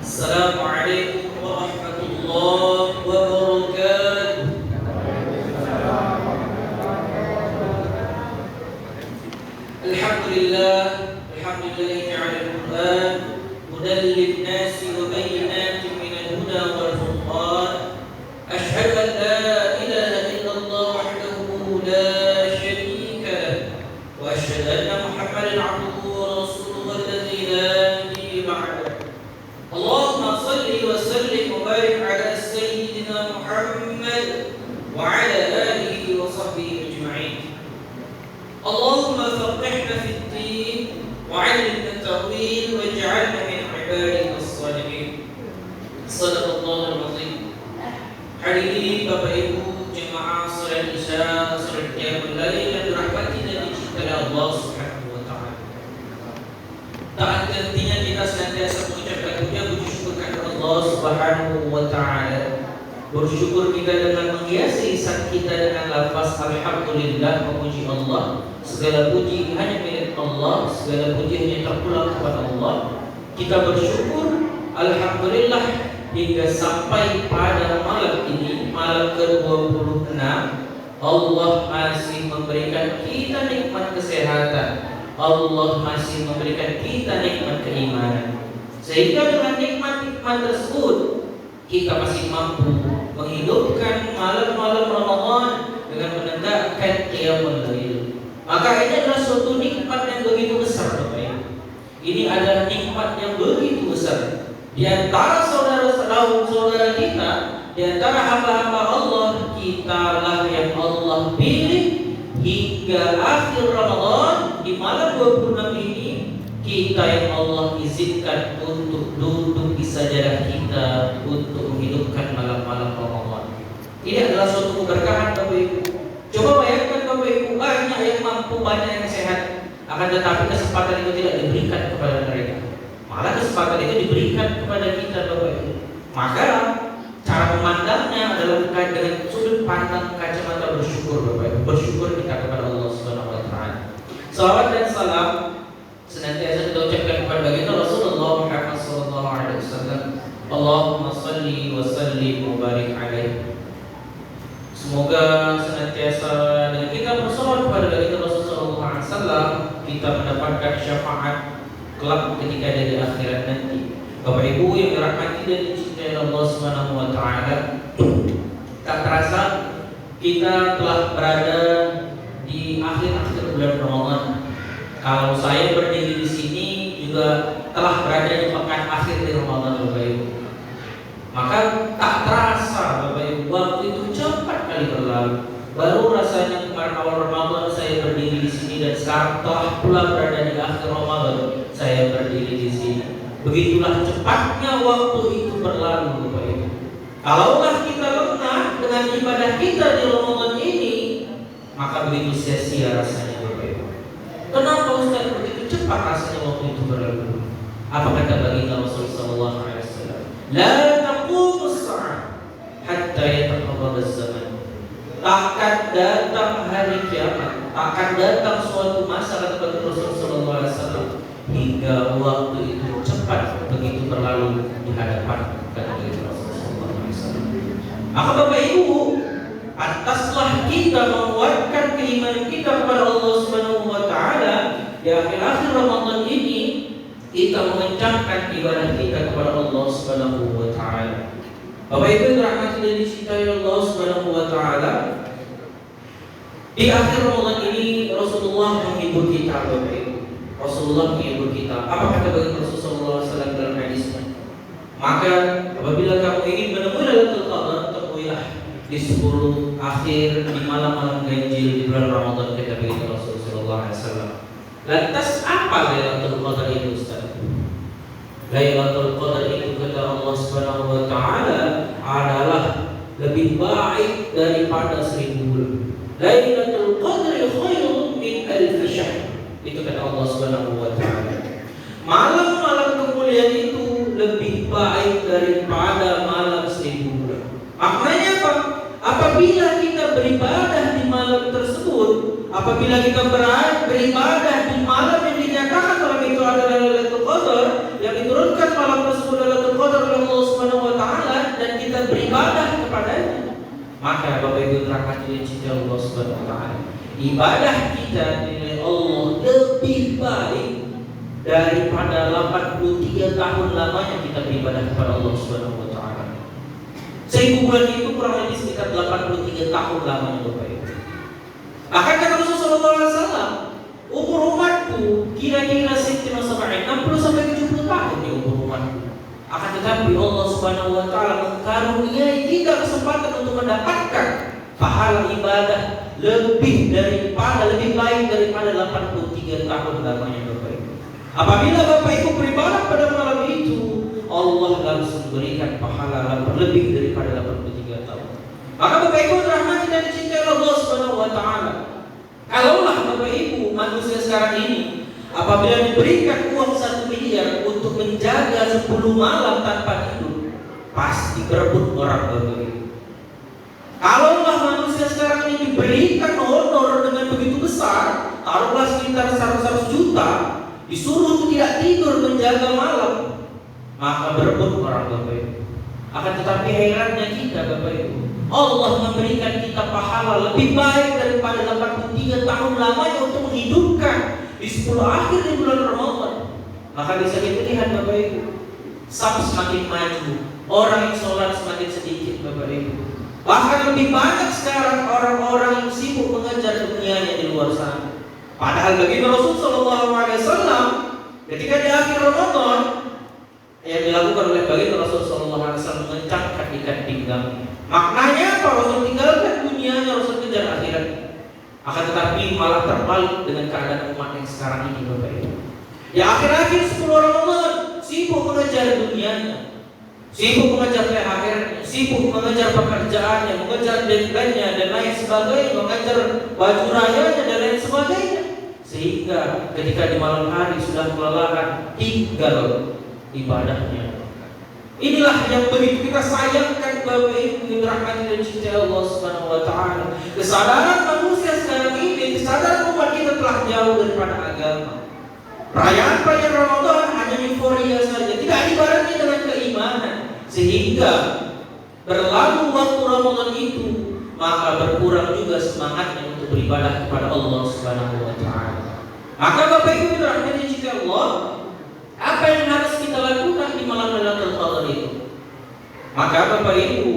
Assalamualaikum warahmatullahi wabarakatuh. Alhamdulillah, alhamdulillah ja'ala al-Qur'an hudan lin-nasi wa bayyinatin minal huda wal furqan. Ashhadu an la ilaha illallah wahdahu la syarika lahu wa ashhadu anna Muhammadan 'abduhu wa rasuluhu alladzi la nabiyya ba'dahu. Allahumma salli wa sallim wa barik ala sayyidina Muhammad wa ala alihi wa sahbihi ajma'in. Allahumma faqihna fid din wa 'allimna at-ta'wil waj'alna min 'ibadika as-salihin. Shadaqallahul 'azim. Hadirin Bapak Ibu jemaah salat Isya, salat Qiyamul Lail yang dirahmati dan dicintai Allah Subhanahu wa taala. Tak hentinya kita senantiasa mengucapkan puji syukur kepada Allah Subhanahu wa taala. Bersyukur kita dengan menghiasi lisan kita dengan lafaz alhamdulillah, memuji Allah. Segala puji hanya milik Allah, segala puji hanya terpulang kepada Allah. Kita bersyukur alhamdulillah hingga sampai pada malam ini, malam ke-26, Allah masih memberikan kita nikmat kesehatan. Allah masih memberikan kita nikmat keimanan, sehingga dengan nikmat-nikmat tersebut kita masih mampu menghidupkan malam-malam Ramadan dengan menegakkan Qiyamul Lail. Maka ini adalah suatu nikmat yang begitu besar, Bapak Ibu. Ini adalah nikmat yang begitu besar. Di antara saudara-saudara kita, di antara hamba-hamba Allah, kitalah yang Allah pilih hingga akhir Ramadan. Di malam 26 ini kita yang Allah izinkan untuk duduk di sajadah kita untuk menghidupkan malam-malam Ramadan. Ini adalah suatu keberkahan, Bapak Ibu. Coba bayangkan Bapak Ibu, banyak yang mampu, banyak yang sehat, akan tetapi kesempatan itu tidak diberikan kepada mereka. Malah kesempatan itu diberikan kepada kita, Bapak Ibu. Maka cara memandangnya adalah terkait dengan sudut pandang kacamata bersyukur, Bapak Ibu. Bersyukur kita kepada Allah Subhanahu wa taala. Salawat dan salam senantiasa kita ucapkan kepada baginda Rasulullah Muhammad sallallahu alaihi wasallam. Allahumma salli wa sallim wa barik alaihi. Semoga senantiasa dengan kita bersolawat kepada baginda Rasulullah sallallahu alaihi wasallam kita mendapatkan syafaat kelak ketika di akhirat nanti. Bapak Ibu yang dirahmati dan dicintai Allah Subhanahu wa taala, tak terasa kita telah berada di akhir-akhir bulan Ramadan. Kalau saya berdiri di sini juga telah berada di pekan akhir di Ramadan, Bapak Ibu. Maka tak terasa, Bapak Ibu, waktu itu cepat kali berlalu. Baru rasanya kemarin awal Ramadan saya berdiri di sini dan sekarang telah pula berada di akhir Ramadan saya berdiri di sini. Begitulah cepatnya waktu itu berlalu, Bapak Ibu. Kalaulah kita lengah dengan ibadah kita di Ramadan ini, maka begitu sia-sia rasanya, Bapak Ibu. Kenapa Ustaz begitu cepat rasanya waktu itu berlalu? Apa kata baginda Rasulullah sallallahu alaihi wasallam? La taqumus sa'ah hatta yataqabbal az-zaman. Takkan datang hari kiamat, akan datang suatu masa kata baginda Rasulullah sallallahu alaihi wasallam hingga waktu itu cepat begitu berlalu di hadapan kata baginda Rasulullah sallallahu alaihi wasallam. Maka Bapak Ibu, ataslah kita menguatkan keimanan kita kepada Allah Subhanahu wa taala. Di akhir-akhir Ramadan ini kita mengencangkan ibadah kita kepada Allah Subhanahu wa taala. Bapak Ibu yang dirahmati dan dicintai Allah Subhanahu wa taala, di akhir Ramadan ini Rasulullah menghibur kita, Bapak Ibu. Rasulullah menghibur kita. Apa kata baginda Rasulullah sallallahu alaihi wasallam dalam hadisnya? Maka apabila kamu ingin menemui Lailatul Qadar, temuilah di 10 akhir, di malam-malam ganjil di bulan Ramadan, kata baginda Rasulullah sallallahu alaihi wasallam. Lantas apa Lailatul Qadar itu, Ustaz? Lailatul Qadar itu kata Allah Subhanahu wa taala adalah lebih baik daripada 1000 bulan. Lailatul Qadri khairun min alf syahr. Itu kata Allah Subhanahu wa taala. Malam-malam kemuliaan itu lebih baik daripada malam 1000 bulan. Maknanya apa? Apabila kita beribadah di malam tersebut, apabila kita beribadah di malam yang dinyatakan malam itu adalah Lailatul Qadar, yang diturunkan malam tersebut Lailatul Qadar dirahmati dan dicintai Allah Subhanahu wa taala. Ibadah kita dinilai Allah lebih baik daripada 83 tahun lamanya kita beribadah kepada Allah Subhanahu wa taala. 1000 bulan itu kurang lebih sekitar 83 tahun lamanya Bapak Ibu. Bahkan kata Rasulullah SAW, umur umatku kira-kira 60 sampai 70 tahun di umur umatku. Akan tetapi Allah Subhanahu wa taala mengkaruniai kita kesempatan untuk mendapatkan pahala ibadah lebih baik daripada 83 tahun lamanya Bapak Ibu. Apabila Bapak Ibu beribadah pada malam itu, Allah langsung berikan pahala lebih daripada 83 tahun. Maka Bapak Ibu dirahmati dan dicintai Allah Subhanahu wa taala. Kalaulah Bapak Ibu manusia sekarang ini apabila diberikan uang 1 miliar untuk menjaga 10 malam tanpa tidur, pasti berebut orang Bapak Ibu. Kalaulah manusia sekarang ini diberikan honor dengan begitu besar, taruhlah sekitar 100 juta, disuruh untuk tidak tidur menjaga malam, maka berebut orang Bapak Ibu. Akan tetapi herannya kita Bapak Ibu, Allah memberikan kita pahala lebih baik daripada 83 tahun lamanya untuk menghidupkan di 10 akhir di bulan Ramadan. Maka bisa kita lihat Bapak Ibu, semakin maju, orang yang sholat semakin sedikit Bapak Ibu. Bahkan lebih banyak sekarang orang-orang yang sibuk mengejar dunianya di luar sana. Padahal baginda Rasul Sallallahu Alaihi Wasallam ketika di akhir Ramadan yang dilakukan oleh baginda Rasul Sallallahu Alaihi Wasallam mengencangkan ikat pinggang. Maknanya apa? Rasul tinggalkan dunianya, Rasul kejar akhirat. Akan tetapi malah terbalik dengan keadaan umat yang sekarang ini Bapak Ibu. Di akhir-akhir 10 Ramadan sibuk mengejar dunianya, sibuk mengejar akhiratnya, sibuk mengejar pekerjaannya, mengejar deadline-nya dan lain sebagainya, mengejar baju rayanya dan lain sebagainya. Sehingga ketika di malam hari sudah kelelahan, tinggal ibadahnya. Inilah yang begitu kita sayangkan Bapak Ibu yang dirahmati dan dicintai Allah Subhanahu wa taala. Kesadaran manusia sekarang ini, kesadaran umat kita telah jauh daripada agama. Perayaan Ramadan hanya euforia saja, tidak dibarengi dengan keimanan. Sehingga berlalu waktu Ramadan itu, maka berkurang juga semangatnya untuk beribadah kepada Allah Subhanahu wa taala. Maka Bapak Ibu dirahmati dan dicintai Allah, apa yang harus kita lakukan di malam Lailatul Qadar itu? Maka Bapak Ibu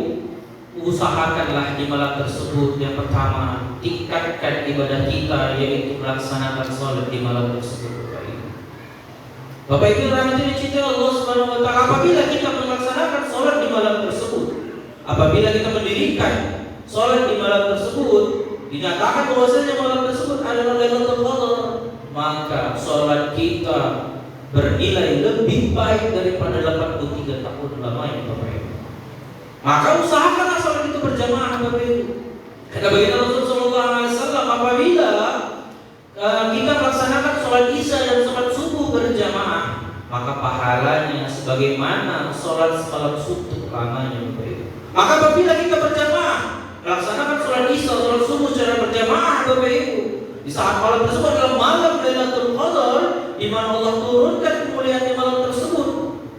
usahakanlah di malam tersebut. Yang pertama, tingkatkan ibadah kita, yaitu melaksanakan sholat di malam tersebut Bapak Ibu. Bapak Ibu dirahmati dan dicintai Allah Subhanahu wa taala, apabila kita melaksanakan sholat di malam tersebut, apabila kita mendirikan sholat di malam tersebut, dinyatakan bahwasanya malam tersebut adalah Lailatul Qadar, maka sholat kita bernilai lebih baik daripada 83 tahun lamanya Bapak Ibu. Maka usahakanlah sholat itu berjamaah Bapak Ibu. Kata baginda Rasul Sallallahu Alaihi Wasallam, apabila kita melaksanakan sholat isya dan sholat subuh berjamaah, maka pahalanya sebagaimana sholat semalam suntuk lamanya Bapak Ibu. Maka apabila kita berjamaah melaksanakan sholat isya, sholat subuh secara berjamaah Bapak Ibu, di saat malam tersebut adalah malam Lailatul Qadar, di mana Allah turunkan kemuliaan di malam tersebut,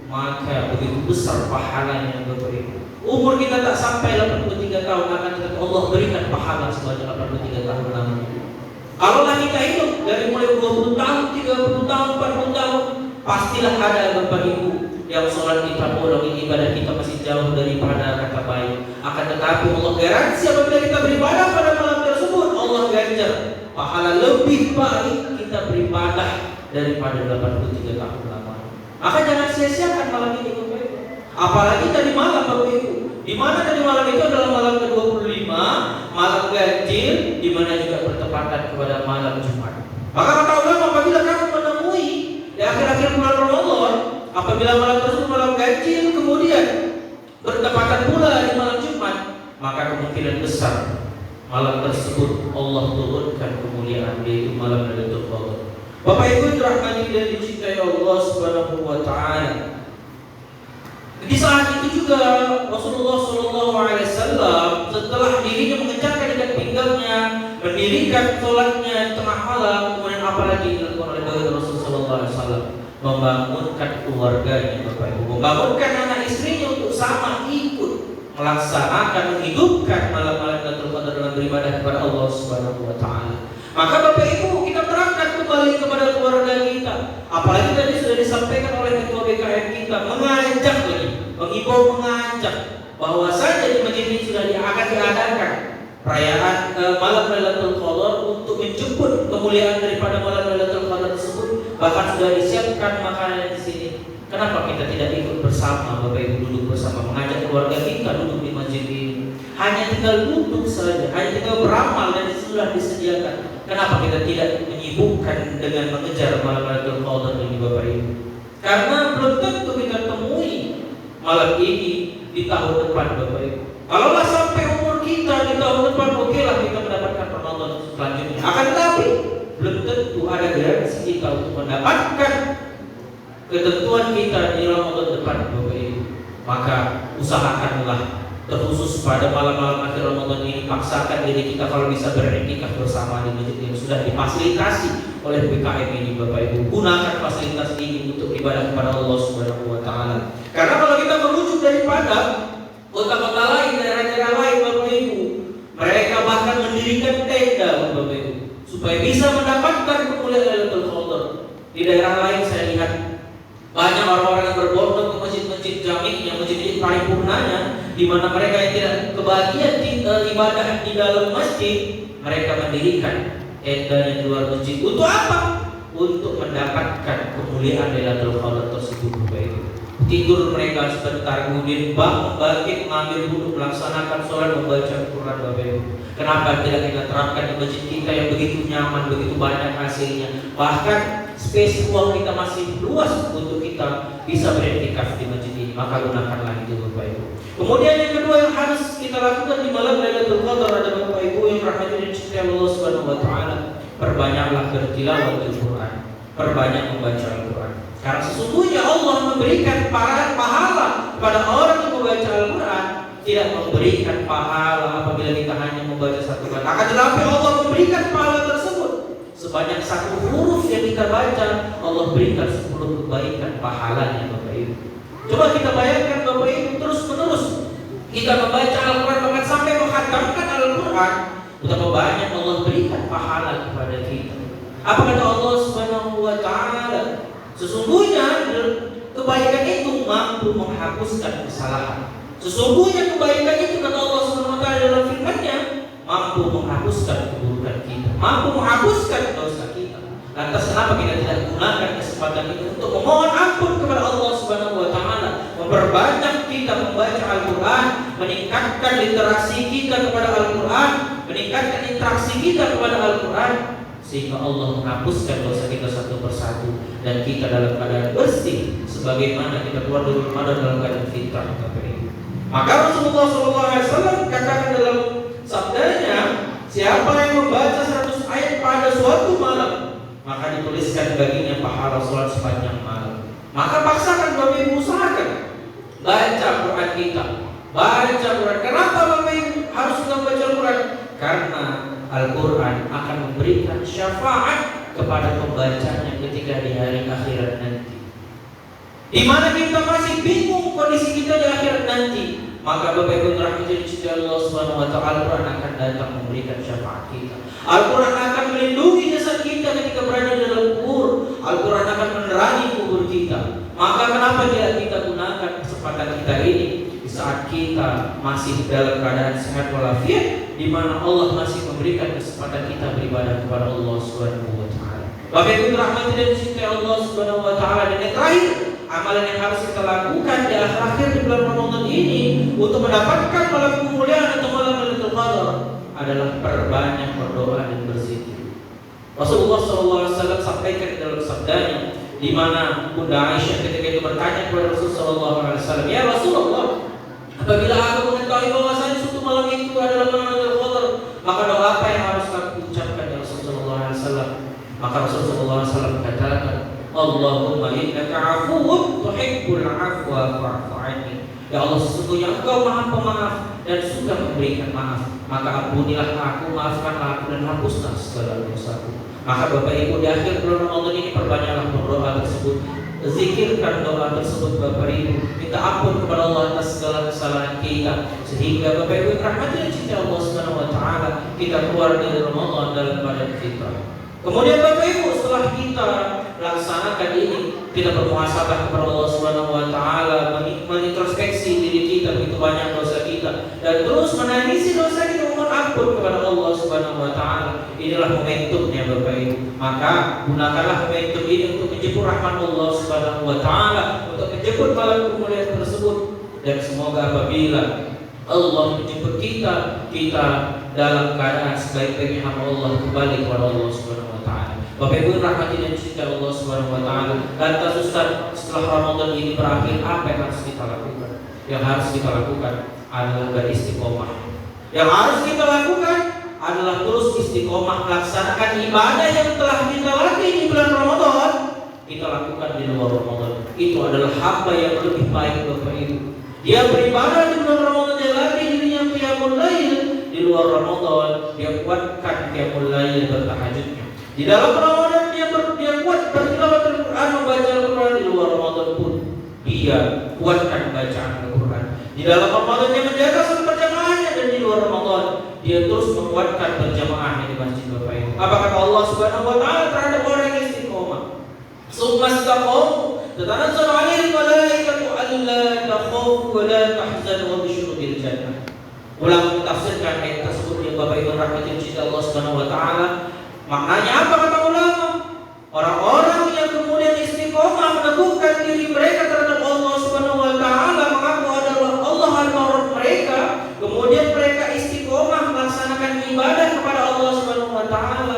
maka begitu besar pahalanya Bapak Ibu. Umur kita tak sampai 83 tahun, akan tetapi Allah berikan pahala sebanyak 83 tahun lamanya. Kalaulah kita hidup dari mulai 20 tahun, 30 tahun, 40 tahun, pastilah ada Bapak Ibu yang sholat kita bolong, ibadah kita masih jauh daripada kata baik. Akan tetapi Allah garansi apabila kita beribadah pada malam tersebut, Allah ganjar pahala lebih baik kita beribadah daripada 83 tahun lamanya. Maka jangan sia-siakan malam ini Bapak Ibu. Apalagi tadi malam Bapak Ibu, di mana tadi malam itu adalah malam ke-25, malam ganjil, di mana juga bertepatan kepada malam Jumat. Maka kata ulama, apabila kamu menemui di akhir-akhir bulan Ramadan, apabila malam tersebut malam ganjil kemudian bertepatan pula di malam Jumat, maka kemungkinan besar malam tersebut Allah turunkan kemuliaan di malam Lailatul Qadar. Bapak Ibu dirahmati dan dicintai Allah Subhanahu wa taala. Di saat itu juga Rasulullah Sallallahu Alaihi Wasallam setelah dirinya mengencangkan ikat pinggangnya, mendirikan sholatnya di tengah malam, kemudian apalagi dilakukan oleh baginda Rasul Sallallahu Alaihi Wasallam, membangunkan keluarganya Bapak Ibu, membangunkan anak istrinya untuk sama ikut melaksanakan, menghidupkan malam-malam Lailatul Qadar dengan beribadah kepada Allah Subhanahu wa taala. Maka Bapak Ibu, kita terangkan kembali kepada keluarga kita. Apalagi tadi sudah disampaikan oleh ketua BKM kita, mengajak lagi, mengimbau, mengajak bahwasanya di masjid ini sudah akan diadakan perayaan malam Lailatul Qadar untuk menjemput kemuliaan daripada malam Lailatul Qadar tersebut. Bahkan sudah disiapkan makanan di sini. Kenapa kita tidak ikut bersama, Bapak Ibu, duduk bersama, mengajak keluarga kita duduk di masjid ini? Hanya tinggal duduk saja, hanya tinggal beramal dan sudah disediakan. Kenapa kita tidak menyibukkan dengan mengejar malam Lailatul Qadar ini, Bapak Ibu? Karena belum tentu kita temui malam ini di tahun depan, Bapak Ibu. Kalaulah sampai umur kita di tahun depan, okelah kita mendapatkan Ramadan selanjutnya. Akan tetapi belum tentu ada garansi kita untuk mendapatkan ketentuan kita di Ramadan depan, Bapak Ibu. Maka usahakanlah terkhusus pada malam-malam akhir Ramadan ini, paksakan diri kita kalau bisa beriktikaf bersama di masjid yang sudah difasilitasi oleh BKM ini, Bapak Ibu. Gunakan fasilitas ini untuk ibadah kepada Allah Subhanahu wa taala. Karena kalau kita merujuk daripada kota-kota lain, daerah-daerah lain, Bapak Ibu, mereka bahkan mendirikan tenda, Bapak Ibu, supaya bisa mendapatkan kemuliaan Lailatul Qadar. Di daerah lain saya lihat banyak orang-orang yang berbondong ke masjid-masjid jami'nya, masjid-masjid paripurnanya, di mana mereka yang tidak kebahagiaan ibadah di dalam masjid, mereka mendirikan tenda di luar masjid. Untuk apa? Untuk mendapatkan kemuliaan Lailatul Qadar tersebut, Bapak Ibu. Tidur mereka sebentar, kemudian bangun bangkit, mengambil wudhu, melaksanakan sholat, membaca Al-Quran, Bapak Ibu. Kenapa tidak kita terapkan di masjid kita yang begitu nyaman, begitu banyak hasilnya? Bahkan space ruang kita masih luas untuk kita bisa beriktikaf di masjid ini. Maka gunakanlah itu, Bapak Ibu. Kemudian yang kedua yang harus kita lakukan di malam Lailatul Qadar adalah, Bapak Ibu yang rahmati dan cinta Allah Subhanahu wa taala, perbanyaklah bertilawatul Quran, perbanyak membaca Al-Quran. Karena sesungguhnya Allah memberikan pahala kepada orang yang membaca Al-Quran, tidak memberikan pahala apabila kita hanya membaca satu kata. Akan tetapi Allah memberikan pahala tersebut sebanyak satu huruf yang kita baca, Allah berikan 10 kebaikan pahalanya, Bapak Ibu. Coba kita bayangkan, Bapak Ibu, terus menerus kita membaca Al-Quran bahkan sampai menghatamkan Al-Quran, betapa banyak Allah berikan pahala kepada kita. Apa kata Allah Subhanahu wa taala? Sesungguhnya kebaikan itu mampu menghapuskan kesalahan. Sesungguhnya kebaikan itu, kata Allah Subhanahu wa taala dalam firman-Nya, mampu menghapuskan keburukan kita, mampu menghapuskan dosa kita. Lantas kenapa kita tidak gunakan kesempatan itu untuk memohon ampun kepada Allah Subhanahu wa taala, memperbanyak kita membaca Al-Quran, meningkatkan literasi kita kepada Al-Quran, meningkatkan interaksi kita kepada Al-Quran, sehingga Allah menghapuskan dosa kita satu persatu dan kita dalam keadaan bersih sebagaimana kita keluar dari Ramadan dalam keadaan fitrah, Bapak Ibu. Maka Rasulullah SAW katakan dalam sabdanya, siapa yang membaca 100 ayat pada suatu malam, maka dituliskan baginya pahala sholat sepanjang malam. Maka paksakan, Bapak Ibu, usahakan baca Quran kita, baca Quran. Kenapa, Bapak Ibu, harus kita baca Quran? Karena Al-Quran akan memberikan syafaat kepada pembacanya ketika di hari akhirat nanti. Di mana kita masih bingung kondisi kita di akhirat nanti, maka Bapak Ibu rahmati Allah Subhanahu wa taala, Al-Quran akan datang memberikan syafaat kita. Al-Quran akan melindungi jasad kita ketika berada di dalam kubur. Al-Quran akan menerangi kubur kita. Maka kenapa tidak kita gunakan kesempatan kita ini di saat kita masih dalam keadaan sehat walafiat, di mana Allah masih memberikan kesempatan kita beribadah kepada Allah Subhanahu wa taala. Bapak Ibu rahmati dan cintai Allah Subhanahu wa taala, dan yang terakhir, amalan yang harus kita lakukan di akhir di bulan Ramadan ini untuk mendapatkan malam kemuliaan atau malam Lailatul Qadar adalah perbanyak berdoa dan berzikir. Rasulullah SAW sampaikan dalam sabdanya, di mana Bunda Aisyah ketika itu bertanya kepada Rasulullah SAW, ya Rasulullah, apabila aku mengetahui bahwasanya suatu malam itu adalah malam Lailatul Qadar, maka doa apa yang harus aku ucapkan ya Rasulullah SAW? Maka Rasulullah SAW katakan, Allahumma innaka afuwwun tuhibbul afwa fa'fu anni. Ya Allah, sesungguhnya Engkau Maha Pemaaf dan suka memberikan maaf, maka ampunilah aku, maafkanlah aku, dan hapuslah segala dosaku. Maka Bapak Ibu, di akhir bulan Ramadan ini perbanyaklah berdoa tersebut. zikirkan doa tersebut Bapak Ibu, minta ampun kepada Allah atas segala kesalahan kita, sehingga Bapak Ibu rahmati dan cinta Allah Subhanahu wa taala, kita keluar dari Ramadan dalam keadaan fitrah. Kemudian Bapak Ibu, setelah kita laksanakan ini, kita bermuhasabah kepada Allah Subhanahu wa taala, menintrospeksi diri kita, begitu banyak dosa kita, dan terus menangisi dosa kita, mohon ampun kepada Allah Subhanahu wa taala. Inilah momentumnya Bapak Ibu. Maka gunakanlah momentum ini untuk menjemput rahmat Allah Subhanahu wa taala, untuk menjemput malam kemuliaan tersebut, dan semoga apabila Allah menjemput kita dalam keadaan sebaik-baiknya hamba Allah kembali kepada Allah Subhanahu wa taala. Bapak Ibu rahmati dan cinta Allah Subhanahu wa taala. Lantas Ustaz, setelah Ramadan ini berakhir, apa yang harus kita lakukan? Yang harus kita lakukan adalah beristiqomah. Yang harus kita lakukan adalah terus istiqomah melaksanakan ibadah yang telah kita latih di bulan Ramadan, kita lakukan di luar Ramadan. Itu adalah hamba yang lebih baik Bapak Ibu. Dia beribadah di bulan Ramadan, dia latih dirinya qiyamul lail. Di luar Ramadan dia kuatkan qiyamul lail bertahajudnya. Di dalam Ramadan dia kuat bertilawah Al-Quran, membaca Al-Quran. Di luar Ramadan pun dia kuatkan bacaan Al-Quran. Di dalam Ramadan dia menjaga salat berjamaahnya, dan di luar Ramadan dia terus menguatkan berjamaahnya di masjid Bapak Ibu. Apa kata Allah Subhanahu wa taala terhadap orang yang istiqomah? Summa istaqamu tatanazzalu 'alaihim malaikatu alla takhafu wa la tahzanu wa basyirhum bil jannah. Ulama mentafsirkan ayat tersebut yang Bapak Ibu rahmati cinta Allah Subhanahu wa taala. Maknanya apa kata ulama? Orang-orang yang kemudian istiqomah meneguhkan diri mereka terhadap Allah Subhanahu wa taala, mengaku adalah Allah al-Rabb mereka, kemudian mereka istiqomah melaksanakan ibadah kepada Allah Subhanahu wa taala.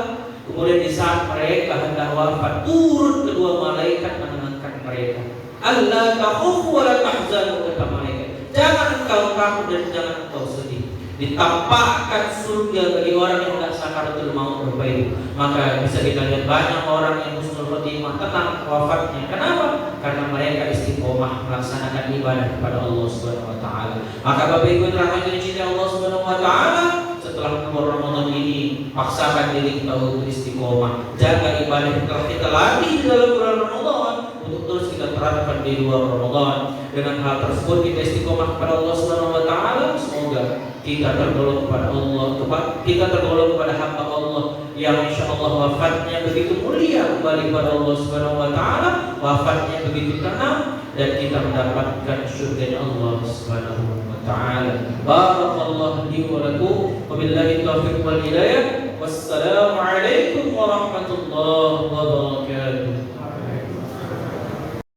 Kemudian di saat mereka hendak wafat, turun kedua malaikat menenangkan mereka. Allah takhafu wa la tahzanu, kata malaikat. Jangan engkau takut dan jangan engkau sedih. Ditampakkan surga bagi orang yang tidak sakaratul maut Bapak Ibu. Maka bisa kita lihat banyak orang yang husnul khotimah, tenang wafatnya. Kenapa? Karena mereka istiqomah melaksanakan ibadah kepada Allah Subhanahu wa taala. Maka Bapak Ibu yang rahmati dan cinta Allah Subhanahu wa taala, setelah keluar Ramadan ini, paksakan diri kita untuk istiqomah. Jaga ibadah yang telah kita latih di dalam bulan Ramadan untuk terus kita terapkan di luar Ramadan. Dengan hal tersebut kita istiqomah kepada Allah Subhanahu wa taala. Semoga kita tergolong kepada Allah, kita tergolong kepada hamba Allah yang insyaallah wafatnya begitu mulia kembali kepada Allah Subhanahu wa taala, wafatnya begitu tenang, dan kita mendapatkan surga Allah Subhanahu wa taala. Barakallahu li wa lakum, wabillahi taufiq wal hidayah. Wassalamu alaikum warahmatullahi wabarakatuh.